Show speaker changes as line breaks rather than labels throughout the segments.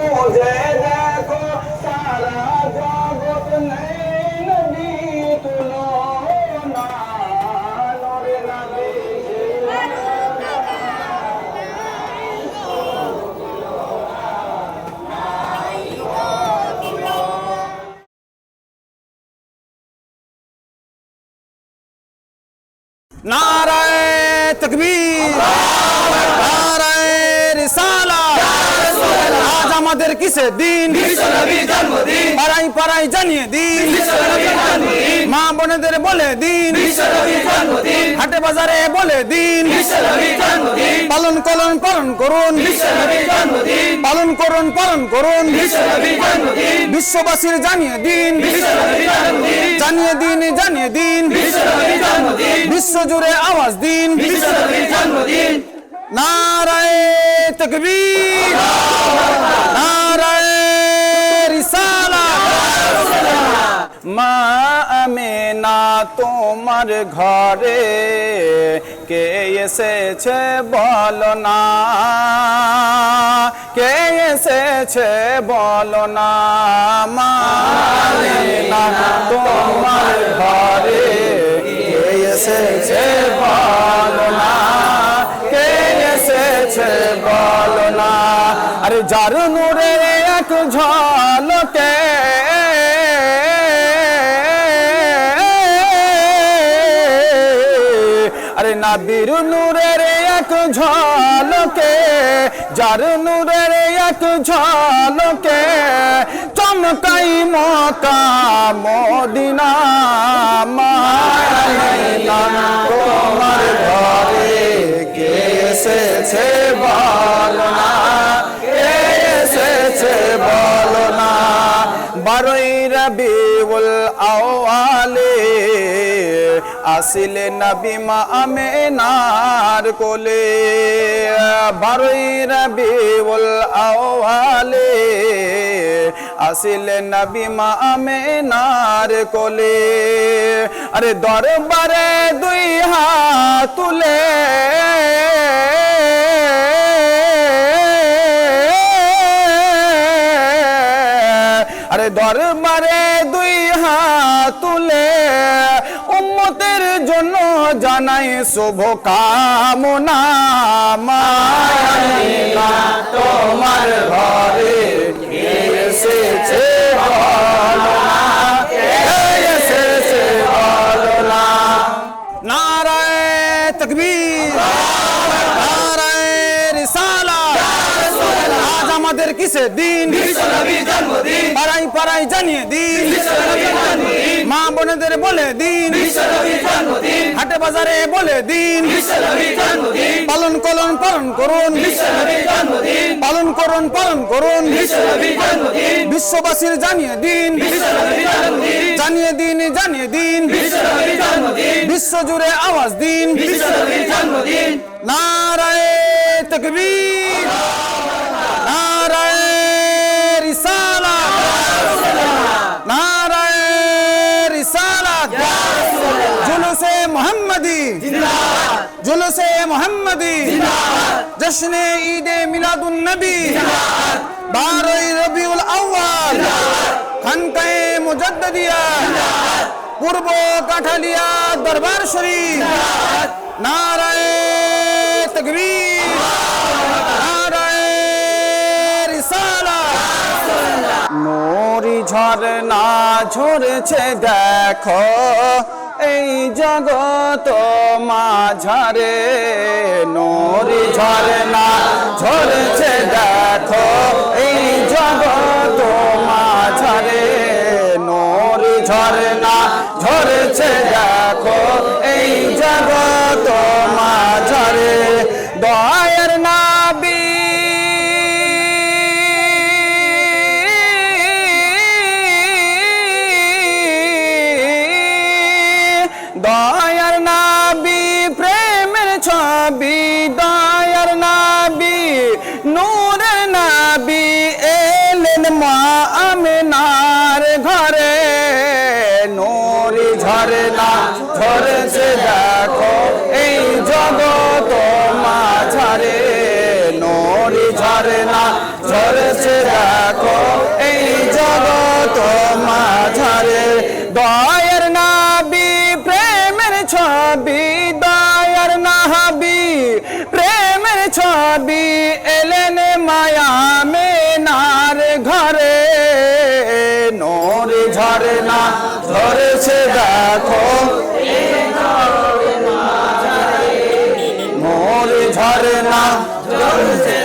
मुझे देखो सारा जगत नहीं नबी तुलो ना नूर नबी नाराए तकबीर नाराए रिसाला आज আমাদের কিসের দিন বিশ্বনবীর জন্মদিন পাড়াই পাড়াই জানিয়ে দিন বিশ্বনবীর জন্মদিন মা বোনেদের বলে দিন বিশ্বনবীর জন্মদিন হাটে বাজারে বলে দিন বিশ্বনবীর জন্মদিন পালন করুন বিশ্বনবীর জন্মদিন পালন করুন বিশ্বনবীর জন্মদিন বিশ্ববাসীর জানিয়ে দিন বিশ্বনবীর জন্মদিন জানিয়ে দিন বিশ্বনবীর জন্মদিন বিশ্বজুড়ে আওয়াজ দিন বিশ্বনবীর জন্মদিন নারায়ে তাকবীর নারায়ে রিসালাত মা আমিনা তোমার ঘরে কে এসেছে বলো না কে এসেছে বলো না মা আমিনা তোমার ঘরে কে এসেছে বলো না কে এসেছে বলো না আরে যার নূরের এক ঝলকে আরে নবীর নূরের এক ঝলকে যার নূরের এক ঝলকে চমকাই মক্কা মদিনা মায়না তোমার ঘরে কে এসেছে বলো না কে এসেছে বলো না 12ই রবিউল আউয়ালে আসিলে নবী মা আমিনার কোলে 12ই রবিউল আউয়ালে আসিলে নবী মা আমিনার কোলে আরে দরবারে দুই হাত তুলে আরে দরবারে দুই হাত তুলে উম্মতের জন্য জানাই শুভ কামনা মায়ানা তোমার ঘরে কে এসেছে বলো না কে এসেছে বলো না নারায়ে তাকবীর নারায়ে রিসালাত আজ আমাদের কিসের দিন বিশ্বনবীর জন্মদিন পাড়াই পাড়াই জানিয়ে দিন বিশ্বনবীর জন্মদিন মা বোনেদের বলে দিন বিশ্বনবীর জন্মদিন হাটে বাজারে বলে দিন বিশ্বনবীর জন্মদিন পালন করুন বিশ্বনবীর জন্মদিন পালন করুন বিশ্বনবীর জন্মদিন বিশ্ববাসীর জানিয়ে দিন বিশ্বনবীর জন্মদিন জানিয়ে দিন বিশ্বনবীর জন্মদিন বিশ্বজুড়ে আওয়াজ দিন বিশ্বনবীর জন্মদিন নারায়ে তাকবীর নারায়ে রিসালাত নারায়ে রিসালাত জুলুসে মুহাম্মদি জিন্দাবাদ জুলুসে মুহাম্মদি জিন্দাবাদ জশ্নে ঈদে মিলাদুন নবী জিন্দাবাদ 12ই রবিউল আউয়াল জিন্দাবাদ খানকায়ে মুজাদ্দিদিয়া জিন্দাবাদ পূর্ব কাঠালিয়া দরবার শরীফ জিন্দাবাদ নারায়ে তাকবীর নারায়ে রিসালাত নূরি ঝরনা ঝরছে দেখো এই জগত মাঝারে নূরি ঝরনা ঝরছে দেখো এই জগত মাঝারে নূরি ঝরনা ঝরছে দেখো এই জগত মাঝারে দয়ার নবী দয়ার নবী প্রেমের ছবি দয়ার নবী নূর নবী এলেন মা আমিনার ঘরে নূরি ঝরনা ঝরছে দেখো এই জগত মাঝারে নূরি ঝরনা ঝরছে ঝরনা ঝরছে দেখো নূর ঝরনা ঝরছে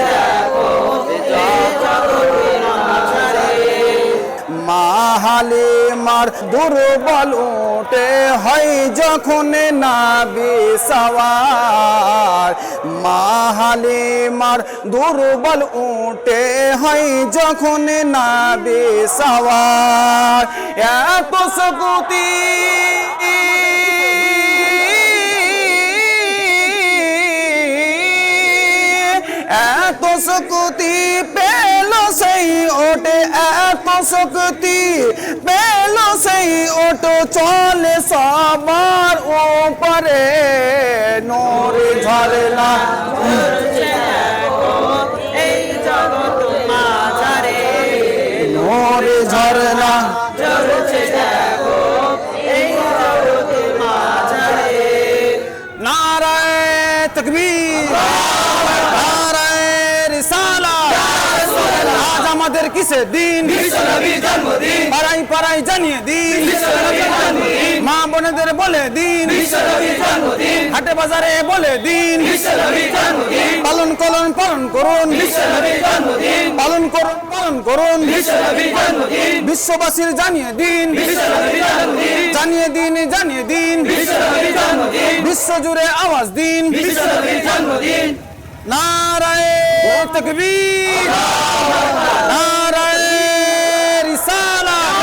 মা হালিমার দুর্বল উঠে হয় যখন নাবি সওয়ার মা হালিমার দুর্বল উঠে হয় যখন নাবি সওয়ার এত শক্তি এত শক্তি পেল সেই ওটে এত শক্তি পেল সেই ওটো চলে সবার উপরে নূর ঝরনা
এই জগৎ মাঝারে
নূর ঝরনা
ঝরছে দেখো এই জগৎ মাঝারে
নারায়ে তাকবীর নারায়ে রিসালাত আজ আমাদের কিসের দিন
বিশ্বনবীর জন্মদিন
পাড়াই পাড়াই জানিয়ে দিন
বিশ্বনবীর জন্মদিন
মা বোনেদের বলে দিন
বিশ্বনবীর জন্মদিন
হাটে বাজারে বলে দিন
বিশ্বনবীর জন্মদিন
পালন করুন পালন করুন
বিশ্বনবীর জন্মদিন
পালন করুন পালন করুন
বিশ্বনবীর জন্মদিন
বিশ্ববাসীর জানিয়ে দিন
বিশ্বনবীর জন্মদিন
জানিয়ে দিন জানিয়ে দিন
বিশ্বনবীর জন্মদিন
বিশ্ব জুড়ে আওয়াজ দিন
বিশ্বনবীর জন্মদিন
নারায়ে তাকবীর নারায়ে রিসালাত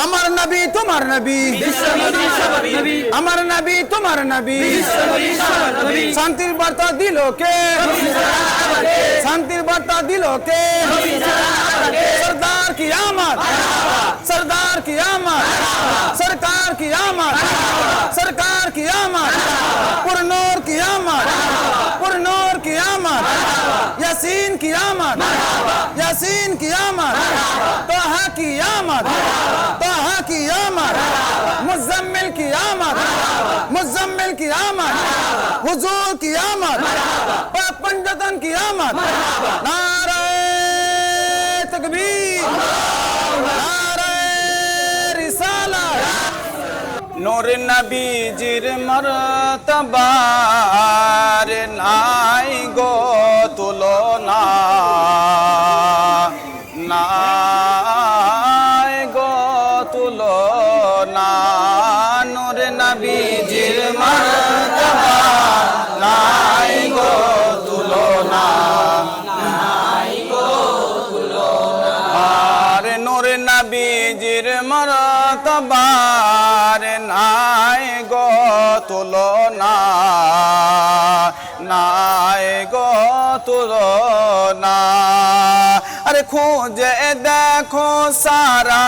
আমার নবী তোমার নবী
বিশ্বনবী সবার নবী
আমার নবী তোমার নবী
বিশ্বনবী সবার নবী
শান্তির বার্তা দিল কে শান্তির বার্তা দিল কে सरदार की आमद सरदार की आमद सरकार की आमद सरकार की आमद पुरनूर की आमद पुरनूर की आमद यासीन की आमद यासीन की आमद तोहा की आमद तोहा की आमद मुज़म्मिल की आमद मुज़म्मिल की आमद हुजूर की आमद पंजतन की आमद नारे तकबीर नारे रिसालत नूर नबीजिर मर्तबार নাই গো তুলনা নাই গো তুলনা নূর নবীজির মর্তবা নাই গো তুলনা নূর নবীজির মর্তবার নাই গো তুলনা নাই গো তুলনা আরে খুঁজে দেখো সারা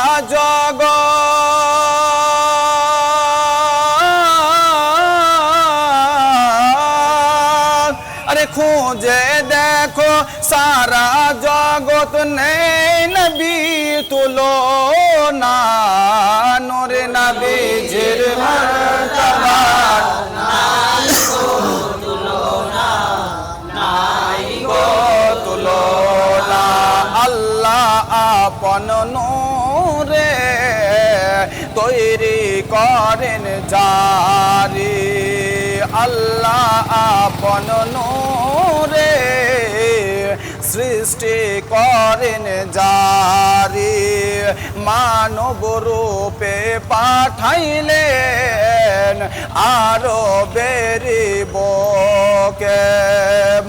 জগৎ আরে খুঁজে দেখো সারা জগৎ নেই নবী তুলনা নূর নবীজির মর্তবা নাই গো তুলনা আল্লাহ আপন নূরে তৈরি করেন জারি আল্লাহ আপন নূরে সৃষ্টি করেন জারি মানব রূপে পাঠাইলেন আরো বেরিবকে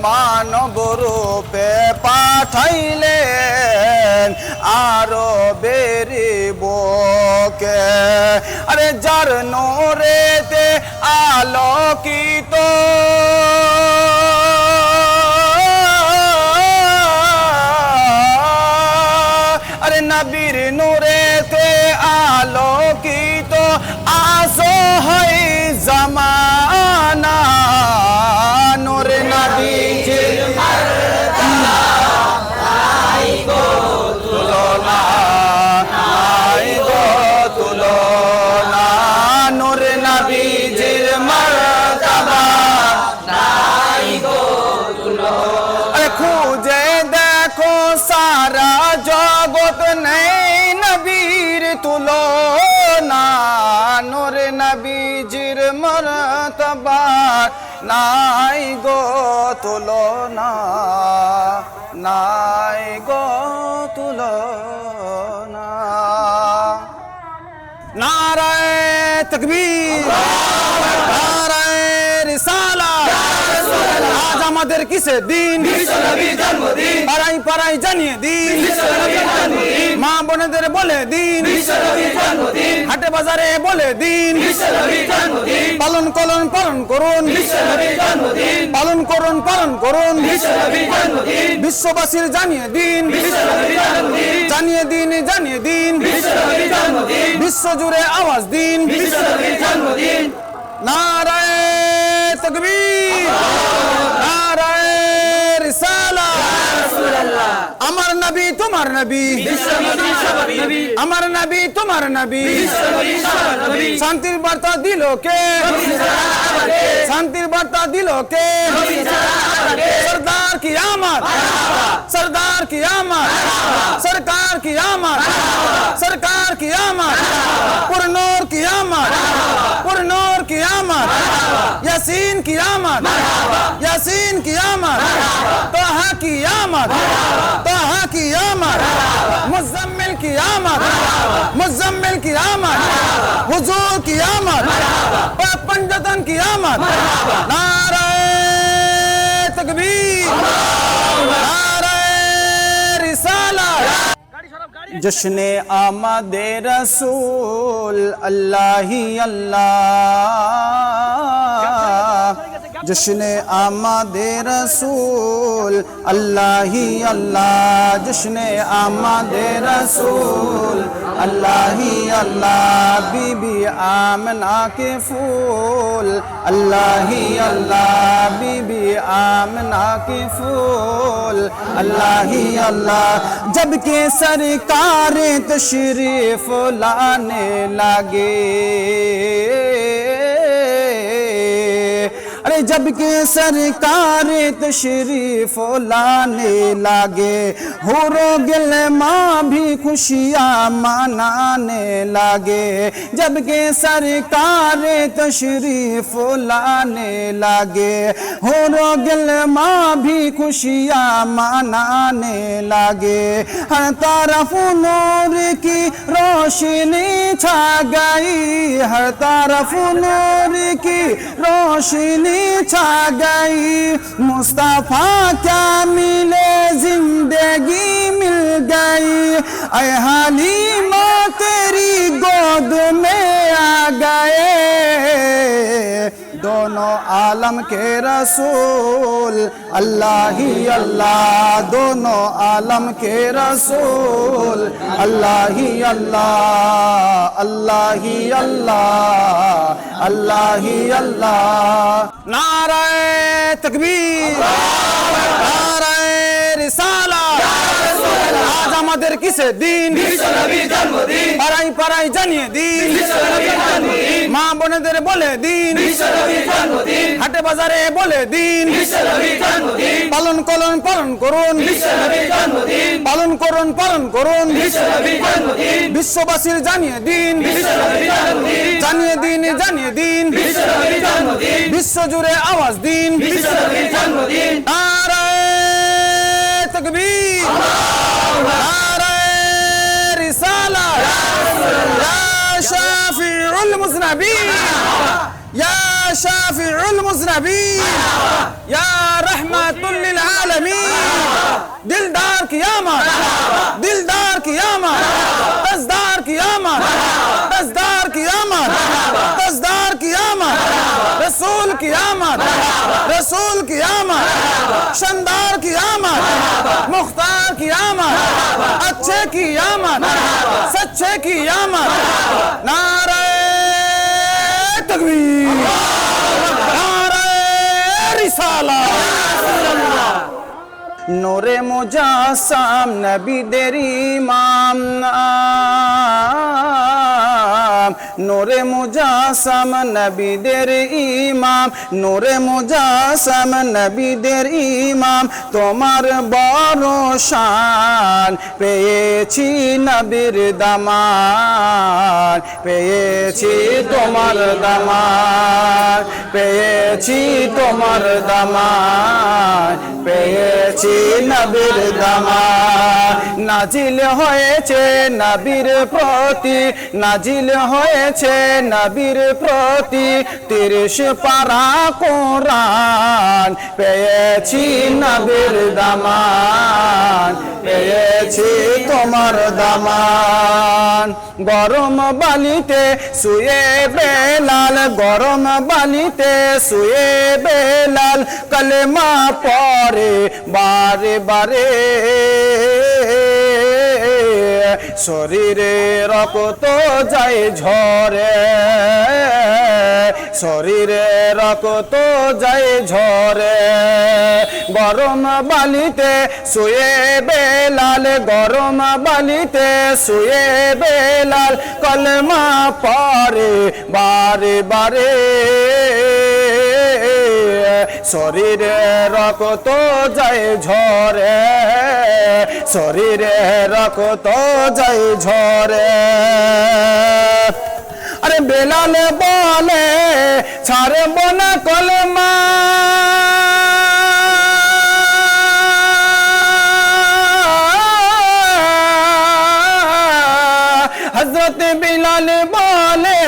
মানব রূপে পাঠাইলেন আরো বেরিবকে আরে যার নূরেতে আলোকিত আরে নবীর নূরেতে আলোকিত আসো হয় জামানা নূর নবীজির মর্তবা নাই গো তুলনা নাই গো তুলনা নূর নবীজির মর্তবা নাই গো তুলনা আরে খুঁজে দেখো সারা জগৎ নেই নবীর নাই গো তুলনা, নাই গো তুলনা। নারায়ে তাকবীর, নারায়ে রিসালাত। আজ আমাদের কিসের দিন?
বিশ্বনবীর জন্মদিন,
পাড়াই পাড়াই জানিয়ে দিন,
বিশ্বনবীর জন্মদিন,
মা বোনেদের বলে দিন,
বিশ্বনবীর জন্মদিন,
হাটে বাজারে বলে দিন,
বিশ্বনবীর জন্মদিন,
পালন করুন পালন করুন,
বিশ্বনবীর জন্মদিন,
পালন করুন পালন করুন,
বিশ্বনবীর জন্মদিন,
বিশ্ববাসীর জানিয়ে দিন,
বিশ্বনবীর জন্মদিন,
জানিয়ে দিন জানিয়ে দিন,
বিশ্বনবীর জন্মদিন,
বিশ্ব জুড়ে আওয়াজ দিন।
বিশ্বনবীর জন্মদিন।
নারায়ে তাকবীর, নারায়ে রিসালাত। আমার নবী তোমার নবী,
বিশ্বনবী সবার নবী,
আমার নবী তোমার নবী,
বিশ্বনবী সবার নবী,
শান্তির বার্তা দিল কে, শান্তির বার্তা দিল কে? সরদার কি আমত, সরদার কি আমত, সরকার কি আমত, সরকার কি আমত, পুরনूर की आमद, पुरनूर की आमद, यासीन की आमद, यासीन की आमद, तोहा की आमद, तोहा की आमद, मुज़म्मिल की आमद, मुज़म्मिल की आमद, हुजूर की आमद, पंजतन की आमद। नाराए तकबीर, नाराए रिसालत। जश्ने आमदे रसूल अल्लाह ही अल्लाह, जश्ने आमदे रसूल अल्लाह ही अल्लाह, जश्ने आमदे रसूल अल्लाह ही अल्लाह। बीबी आमना के फूल अल्लाह ही अल्लाह, बीबी आमना के फूल अल्लाह ही अल्लाह। जब के सरकार तशरीफ लाने लगे, अरे जब के सरकार तशरीफ लाने लगे, हुरो गिल माँ भी खुशियाँ मनाने लगे। जब के सरकार तशरीफ लाने लगे, हुरो गिल माँ भी खुशियाँ मनाने लगे। हर तरफ नूर की रोशनी छा गई, हर तरफ नूर की रोशनी छा गई। मुस्तफा क्या मिले जिंदगी मिल गई, ऐ हलीमा तेरी गोद में आ गए। दोनों आलम के रसूल अल्लाह ही अल्लाह, दोनों आलम के रसूल अल्लाह ही अल्लाह, अल्लाह ही अल्लाह, अल्लाह ही अल्लाह। नाराए तकबीर, नाराए रिसालत। आज আমাদের কিসের দিন?
বিশ্বনবীর জন্মদিন,
পাড়াই পাড়াই জানিয়ে দিন,
বিশ্বনবীর জন্মদিন,
মা বোনেদের বলে দিন,
বিশ্বনবীর জন্মদিন,
হাটে বাজারে বলে দিন,
বিশ্বনবীর জন্মদিন,
পালন করুন পালন করুন,
বিশ্বনবীর জন্মদিন,
পালন করুন পালন করুন,
বিশ্বনবীর জন্মদিন,
বিশ্ববাসীর জানিয়ে দিন,
বিশ্বনবীর জন্মদিন,
জানিয়ে দিন জানিয়ে দিন,
বিশ্বনবীর জন্মদিন,
বিশ্ব জুড়ে আওয়াজ দিন।
বিশ্বনবীর জন্মদিন।
নারায়ে তাকবীর, নারায়ে রিসালাত। ইয়া শাফিউল মুজনবিন, ইয়া শাফিউল মুজনবিন, ইয়া রাহমাতুল লিল আলামিন। दिलदार की आमद, दिलदार की आमद, तजदार की आमद, तजदार की आमद, तजदार की आमद, रसूल की आमद, रसूल की आमद, शानदार की आमद, मुख्तार की आमद, अच्छे की आमद, सच्चे की आमद। नारे तकबीर, नारे रिसालत। नूरे मुजासम नबी देरी इमाम ইমাম নূরে মুজাসসাম নবীদের ইমাম নূরে মুজাসসাম নবীদের ইমাম তোমার বড় শান পেয়েছি নবীর দামান পেয়েছি তোমার দামান পেয়েছি তোমার দামান পেয়েছি নবীর দামান নাজিল হয়েছে নবীর প্রতি নাজিল হয়েছে নবীর প্রতি 30 পারা কোরআন পেয়েছি নবীর দামান পেয়েছি তোমার দামান গরম বালিতে শুয়ে বেলাল গরম বালিতে শুয়ে বেলাল কলেমা পড়ে বারে বারে শরীরে রক্ত যায় ঝরে শরীরে রক্ত যায় ঝরে গরম বালিতে শুয়ে বেলাল গরম বালিতে শুয়ে বেলাল কলমা পড়ে বারে বারে শরীরে রক্ত যায় ঝরে শরীরে রক্ত যায় ঝরে আরে বেলাল বলে ছাড়ব না কলমা হযরত বিলাল বলে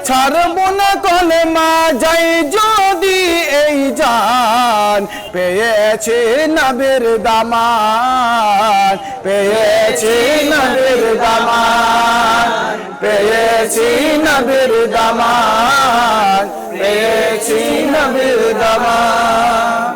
ছাড়ব না কলমা যাই যদি এই জান পেয়েছি নবীর দামান পেয়েছি নবীর দামান পেয়েছি নবীর দামান পেয়েছি নবীর দামান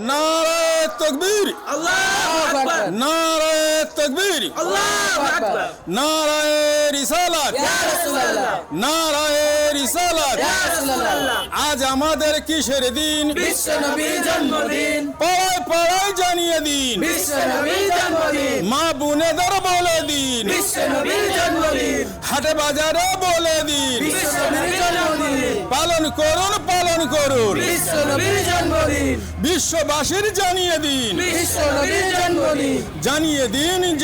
নারায়ে তাকবীর
আল্লাহু আকবার
নারায়ে তাকবীর
আল্লাহু আকবার
নারায়ে রিসালাত
ইয়া রাসূলুল্লাহ
নারায়ে রিসালাত
ইয়া রাসূলুল্লাহ
আজ আমাদের কিসের দিন
বিশ্ব নবীর জন্মদিন
পাড়ায় পাড়ায় জানিয়ে দিন
বিশ্ব নবীর জন্মদিন
মা বোনেদের বলে দিন
বিশ্ব নবীর জন্মদিন
হাটে বাজারে বলে দিন
বিশ্ব নবীর জন্মদিন
পালন করুন
বিশ্ব নবীর জন্মদিন
বিশ্ববাসীর জানিয়ে দিন
বিশ্ব নবীর জন্মদিন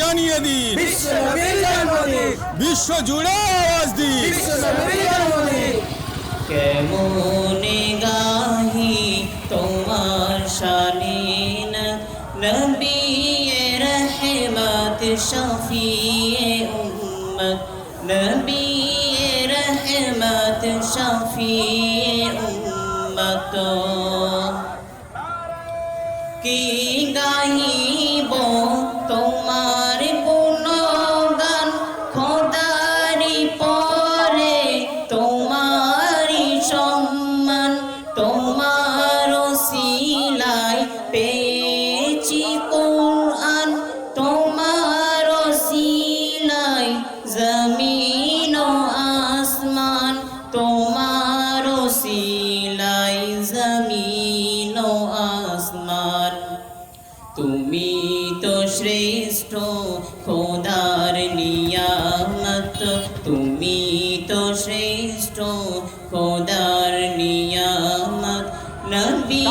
জানিয়ে দিন
বিশ্ব নবীর জন্মদিন
বিশ্ব জুড়ে আওয়াজ দিন
বিশ্ব নবীর জন্মদিন
কেমনে গাহি তোমার শানিন নবী রহমত শফিয়ে উম্মত নবী রহমত শফিয়ে উম্মত কি গাহিব তোমার গুণগান খোদারি পরে তোমারি সম্মান তোমার সিলাই পেয়েছি কোরআন তোমার সিলাই জমিন ও আসমান তোমার সিলাই জমিন ও আসমান তুমি তো শ্রেষ্ঠ খোদার নিয়ামত তুমি তো শ্রেষ্ঠ খোদার নিয়ামত নবী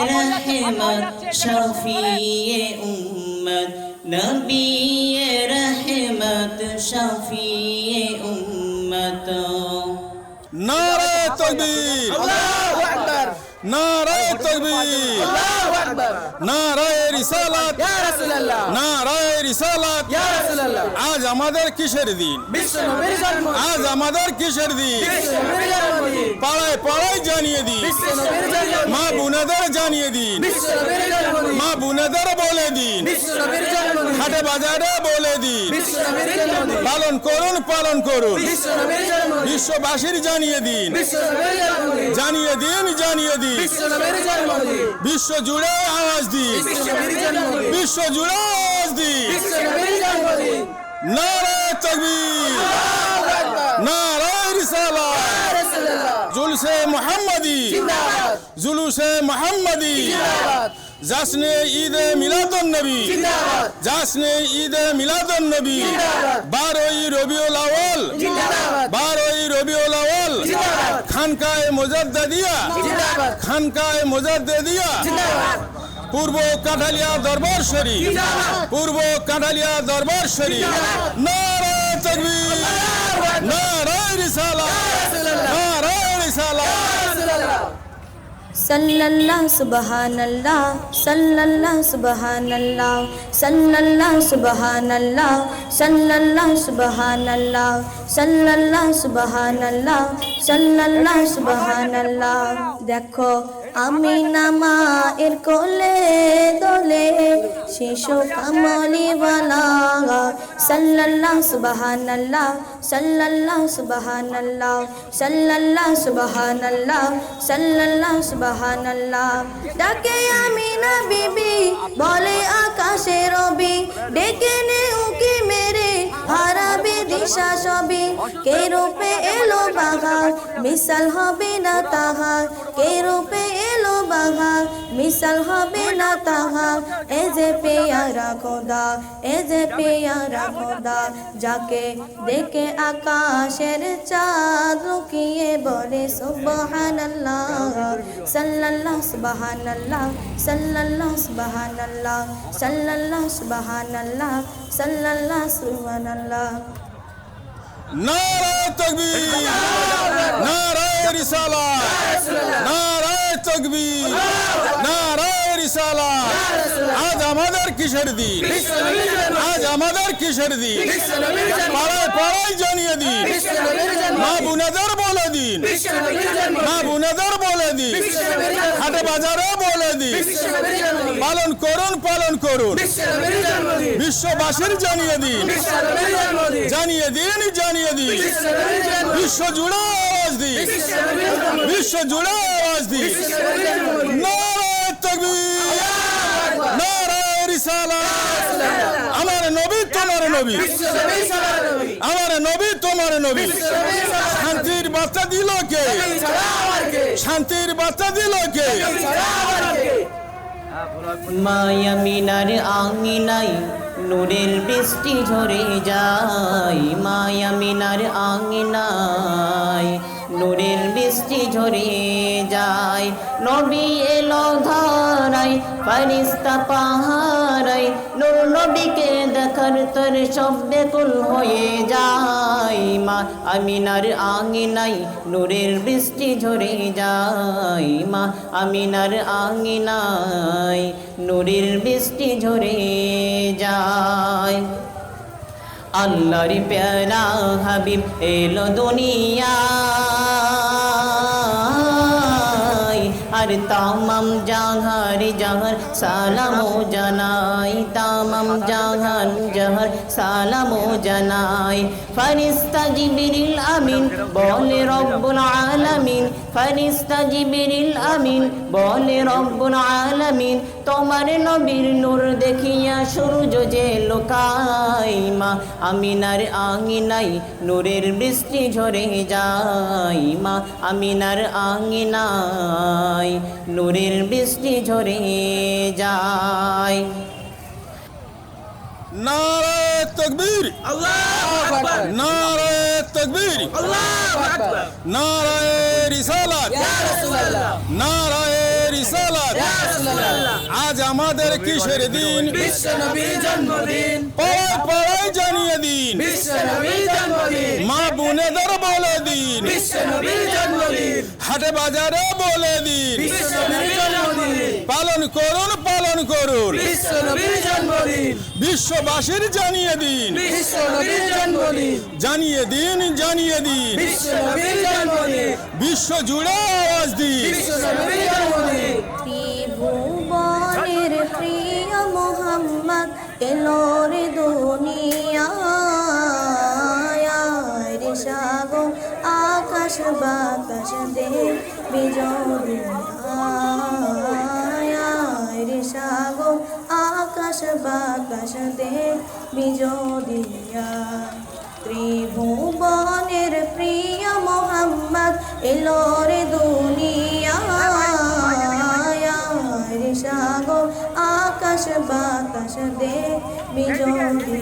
রহমত শফিয়ে উম্মত নবী রহমত শফিয়ে উম্মত
নারায়ে তাকবীর
আল্লাহু আকবার
নারায়ে তাকবীর
আল্লাহু আকবার
নারায়ে রিসালাত
ইয়া রাসূলুল্লাহ
নারায়ে রিসালাত
ইয়া রাসূলুল্লাহ
আজ আমাদের কিসের দিন
বিশ্ব নবীর জন্মদিন
আজ আমাদের কিসের দিন
বিশ্ব নবীর জন্মদিন
পাড়ায় পাড়ায় জানিয়ে দিন
বিশ্ব নবীর জন্মদিন
মা বোনেদের জানিয়ে দিন
বিশ্ব নবীর জন্মদিন
মা বোনেদের বলে দিন
বিশ্ব নবীর জন্মদিন
হাটে বাজারে বলে দিন
বিশ্ব নবীর জন্মদিন
পালন করুন
বিশ্ব নবীর জন্মদিন
বিশ্ববাসীর জানিয়ে দিন
বিশ্ব নবীর জন্মদিন
জানিয়ে দিন
বিশ্ব নবীর জন্মদিন
বিশ্ব জুড়ে আওয়াজ দিন
বিশ্ব নবীর জন্মদিন
বিশ্ব জুড়ে আওয়াজ দিন
বিশ্ব নবীর জন্মদিন
নারায়ে তাকবীর
আল্লাহু আকবার
নারায়ে রিসালাত
ইয়া রাসূলুল্লাহ
জুলুসে মুহাম্মাদি
জিন্দাবাদ
জুলুসে মুহাম্মাদি
জিন্দাবাদ
জাসনে ঈদে মিলাদুন নবী
জিন্দাবাদ
জাসনে ঈদে মিলাদুন নবী
জিন্দাবাদ
12ই রবিউল আউয়াল
জিন্দাবাদ
12ই রবিউল আউয়াল
জিন্দাবাদ
খানকায়ে মুজাদ্দিদিয়া
জিন্দাবাদ
খানকায়ে মুজাদ্দিদিয়া
জিন্দাবাদ
পূর্ব কাঠালিয়া দরবার শরীফ
জিন্দাবাদ
পূর্ব কাঠালিয়া দরবার শরীফ নারায়ে তাকবীর নারায়ে রিসালাত নারায়ে রিসালাত
सल्लल्लाहु सुबहानल्लाह सल्लल्लाहु सुबहानल्लाह सल्लल्लाहु सुबहानल्लाह सल्लल्लाहु सुबहानल्लाह सल्लल्लाहु सुबहानल्लाह सल्लल्लाहु सुबहानल्लाह देखो আমি নামা এর কোলে দোলে শিশু কামলিওয়ালা সাল্লাল্লাহু সুবহানাল্লাহ সাল্লাল্লাহু সুবহানাল্লাহ সাল্লাল্লাহু সুবহানাল্লাহ সাল্লাল্লাহু সুবহানাল্লাহ ডাকে আমিনা বিবি বলে আকাশে রবি ডেকে নে উকি মেরে হারাবে দিশা সবই কে রূপে এলো বাহার মিসাল হবে না তাহার কে রূপে এলো বাহার মিসাল হবে না তাহার এ যে পেয়ারা খোদা এ যে পেয়ারা খোদা যাকে দেখে আকাশের চাঁদ লুকিয়ে বলে সুবহানাল্লাহ সাল্লাল্লাহু সুবহানাল্লাহ সাল্লাল্লাহু সুবহানাল্লাহ সাল্লাল্লাহু সুবহানাল্লাহ সাল্লাল্লাহু সুবহানাল্লাহ
নারায়ে তাকবীর নারায়ে রিসালাত নারায়ে তাকবীর নারায়ে রিসালাত আজ আমাদের কিসের দিন আজ আমাদের কিসের দিন পাড়ায় পাড়ায় জানিয়ে দিন মা বোনেদের বলে দিন মা বোনেদের বলে দিন হাটে বাজারে বলে দিন পালন করুন বিশ্ববাসীর জানিয়ে দিন জানিয়ে দিন জানিয়ে দিন বিশ্ব জুড়ে আওয়াজ দিন বিশ্ব জুড়ে আওয়াজ দিন নারায়ে তাকবীর নারায়ে রিসালাত আমার নবী তোমার নবী আমার নবী তোমার নবী শান্তির বার্তা দিল কে শান্তির বার্তা দিল কে
মায়ামিনার আঙিনাই নূরের বৃষ্টি ঝরে যায় মায়ামিনার আঙিনায় নূরের বৃষ্টি ঝরে যায় নবী এলো ধরাই ফেরেশতা পাহারাই নূর নবীকে দেখার তোর সব বেকুল হয়ে যায় মা আমিনার আঙিনাই নূরের বৃষ্টি ঝরে যায় মা আমিনার আঙিনাই নূরের বৃষ্টি ঝরে যায় আল্লাহর প্যারা হাবিব এলো দুনিয়ায় আর তামাম জাহার জাহার সালামো জানাই তামাম জাহান জাহার সালামো জানাই ফেরেশতা জিবরিল আমিন বলে রব্বুল আলামিন ফেরেশতা জিবরিল আমিন বলে রব্বুল আলামিন তোমার নবীর নূর দেখিয়া সূর্য যে লোকাই মা আমিনার আঙিনাই নূরের বৃষ্টি ঝরে যায় মা আমিনার আঙিনাই নূরের বৃষ্টি ঝরে যায়
নারায়ে তাকবীর
আল্লাহু আকবার
নারায়ে তাকবীর
আল্লাহু আকবার
নারায়ে রিসালাত
ইয়া রাসূলুল্লাহ
নারায়ে রিসালাত
ইয়া রাসূলুল্লাহ
আজ আমাদের কিসের দিন
বিশ্ব নবীর জন্মদিন
পাড়ায় পাড়ায় জানিয়ে দিন
বিশ্ব নবীর জন্মদিন
মা বোনেদের বলে দিন
বিশ্ব নবীর জন্মদিন
হাটে বাজারে বলে দিন
বিশ্ব নবীর জন্মদিন
পালন করুন
বিশ্ব নবীর জন্মদিন
বিশ্ববাসীর জানিয়ে দিন
বিশ্ব নবীর জন্মদিন
জানিয়ে দিন
বিশ্ব নবীর জন্মদিন
বিশ্ব জুড়ে আওয়াজ দিন
বিশ্ব নবীর জন্মদিন
ত্রিভুবনের প্রিয় মোহাম্মদ এলো রে দুনিয়ায় রে সাগো আকাশ বাতাস দে বিজয় রে সাগো আকাশ বাতাস দে বিজয়া ত্রিভুবনের প্রিয় মোহাম্মদ এলো রে দুনিয়ায় রে সাগো আকাশ বাতাস দেখবি যদি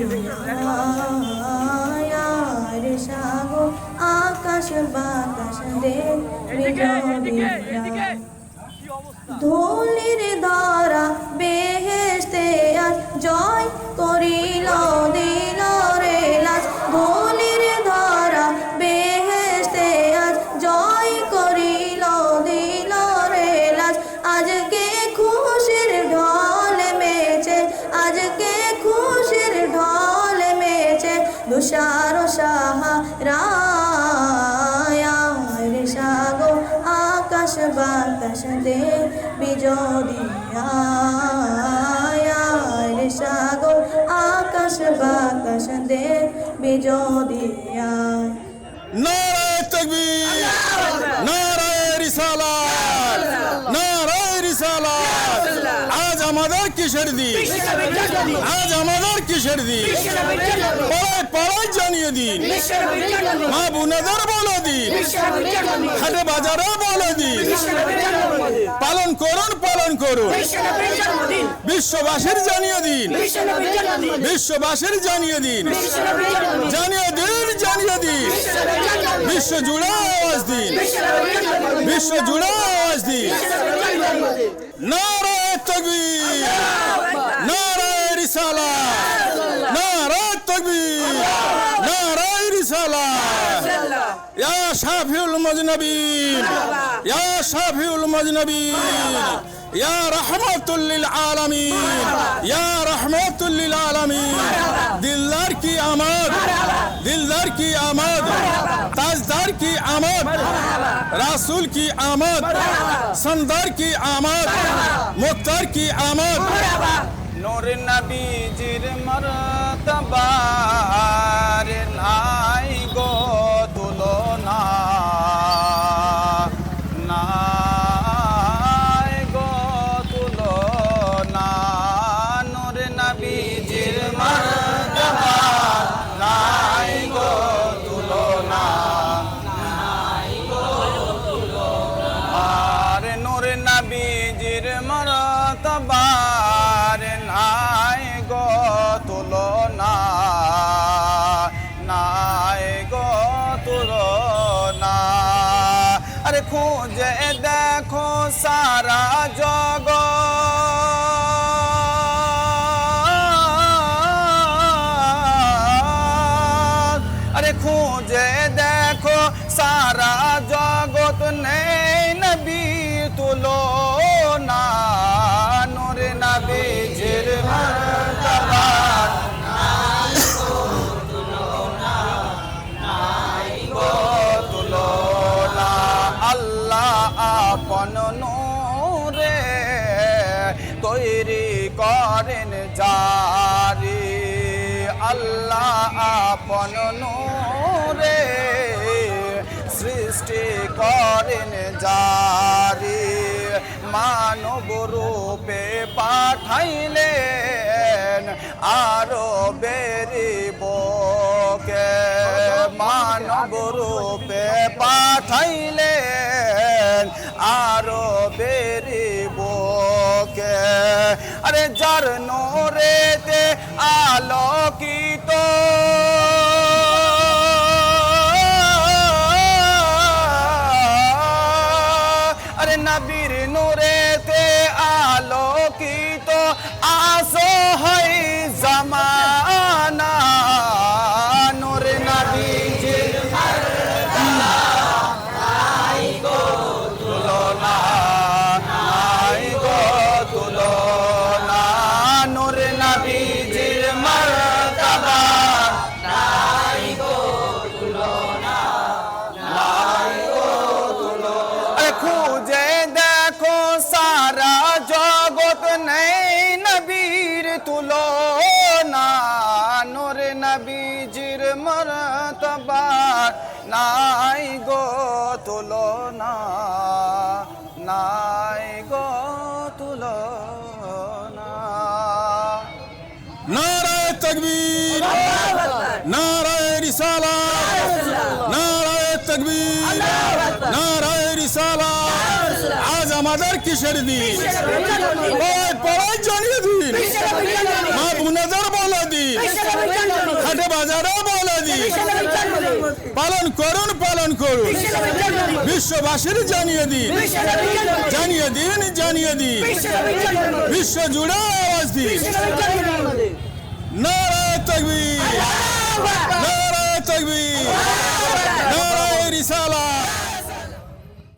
আয়ার সাগর আকাশ বাতাস দেখবি যদি ধুলির ধারা বেহেশতে আজ জয় করিল দিল রে লাজ ধুলির ধারা বেহেশতে আজ জয় করিল দিল রে লাজ আজকে খুশির ঢল মেছে আজকে খুশির ঢল মেছে তুষার সাহারা সাগর আকাশ বাতাস দেখবি যদি আয়ার সাগর আকাশ বাতাস দেখবি যদি
নারায়ে তাকবীর, নারায়ে রিসালাত, নারায়ে রিসালাত। আজ আমাদের কিসের দিন? আজ আমাদের কিসের দিন? পাড়ায় পাড়ায় জানিয়ে দিন, মা বোনেদের বলে দিন, হাটে বাজারে বলে দিন, পালন করুন পালন করুন। বিশ্ববাসীর জানিয়ে দিন, বিশ্ববাসীর জানিয়ে দিন, জানিয়ে দিন, জানিয়ে দিন। বিশ্ব জুড়ে আওয়াজ দিন, বিশ্ব জুড়ে আওয়াজ দিন। নারায়ে তাকবীর, নারায়ে রিসালাত, নারায়ে তাকবীর, নারায়ে রিসালাত। ইয়া শাফিউল মুজনবিন, ইয়া শাফিউল মুজনবিন, ইয়া রাহমাতুল লিল আলামিন, ইয়া রাহমাতুল লিল আলামিন। দিলদার কি আমদ, দিলদার की आमद, ताजदार की आमद, रासूल की आमद, संदार की आमद, मुख्तार की आमद।
নূর নবীজির মর্তবার নাই গো তুলনা, নাই গো তুলনা। নূর নবীজির মর্তবার নাই গো তুলনা, আর নূর নবীজির মর্তবার নাই গো তুলনা, নাই গো তুলনা। আরে খুঁজে দেখো সারা জগৎ, আরে খুঁজে দেখো সারা জগৎ নেই নবী তুলনা। নূর নবীজির মর্তবা নাই গো তুলনা। আল্লাহ আপন নূরে তৈরি করেন জারি, আল্লাহ আপন নূরে সৃষ্টি করেন জারি। মানব রূপে পাঠাইলেন আরো বেরিবকে, মানব রূপে পাঠাইলেন আরো বেরিবকে। আরে যার নূরেতে আলোকিত আরে নবীর নূরেতে আলোকিত আসো হয় জামানা। নূর নবীজির মর্তবা নাই গো তুলনা, নাই গো তুলনা। নূর নবীজির মর্তবা নাই গো তুলনা, নাই গো তুলনা। খুঁজে দেখো সারা জগৎ নেই নবীর তুলনা। নূর নবীজির মর্তবা নাই গো তুলনা, নাই গো তুলনা।
নারায়ে তাকবীর, নারায়ে রিসালাত, নারায়ে তাকবীর, নারায়ে রিসালাত। আজ আমাদের কিসের দিন? পাড়ায় জানিয়ে দিন মা বুনাজার বলে দিন হাটে বাজারে বলে দিন পালন করুন বিশ্ববাসীর জানিয়ে দিন বিশ্ব জুড়ে আওয়াজ দিন নারায়ে তাকবীর